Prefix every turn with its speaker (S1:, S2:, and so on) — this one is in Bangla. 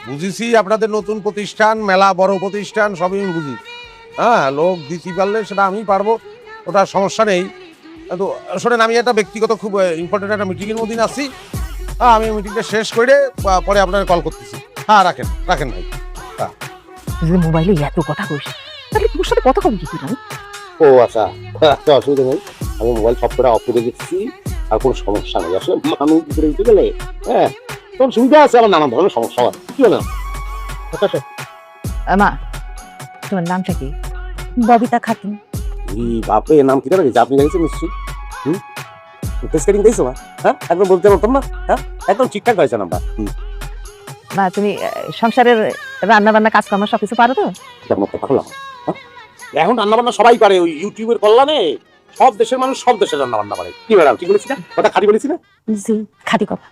S1: বুঝেছি আপনাদের নতুন প্রতিষ্ঠান, মেলা বড় প্রতিষ্ঠান, সবই আমি বুঝি। হ্যাঁ, লোক দিতে পারলে সেটা আমি পারবো, ওটা সমস্যা নেই। কিন্তু শোনেন, আমি একটা ব্যক্তিগত খুব ইম্পর্টেন্ট একটা মিটিংয়ের মধ্যে আছি। হ্যাঁ, আমি মিটিংটা শেষ করে পরে আপনাকে কল করতেছি। হ্যাঁ, রাখেন রাখেন ভাই। হ্যাঁ।
S2: তুই যদি মোবাইলে এত কথা কইস তাহলে তোর সাথে কথা কম কি করে আমি?
S3: ও আচ্ছা, আচ্ছা, অসুবিধা নেই। আমি মোবাইল সব করে অফ করে দিচ্ছি, আর কোনো সমস্যা নেই। আসলে মানুষ ভিতরে দিতে গেলে হ্যাঁ তখন সুবিধা আছে, আবার নানান ধরনের সমস্যা হয়। কি হলো? আচ্ছা আচ্ছা।
S2: মা, তোমার নামটা কি? ববিতা খাতুন।
S3: এই বাপরে, এর নাম কি জানো? আপনি জানিয়েছেন নিশ্চয়ই। হুম, ফেস কাটিং দিয়েছো না? হ্যাঁ, একদম বলতে পারতাম না। হ্যাঁ, একদম ঠিকঠাক হয়েছে নাম্বার।
S2: মা, তুমি সংসারের রান্না বান্না কাজকর্ম সবকিছু পারো তো?
S3: যেমন কথা বললাম। হ্যাঁ, এখন রান্না বান্না সবাই পারে, ওই ইউটিউবের কল্যাণে সব দেশের মানুষ সব দেশের রান্না বান্না পারে। কি ম্যাডাম, ঠিক বলেছি না? কথা খাঁটি বলেছি না?
S2: জি, খাঁটি কথা।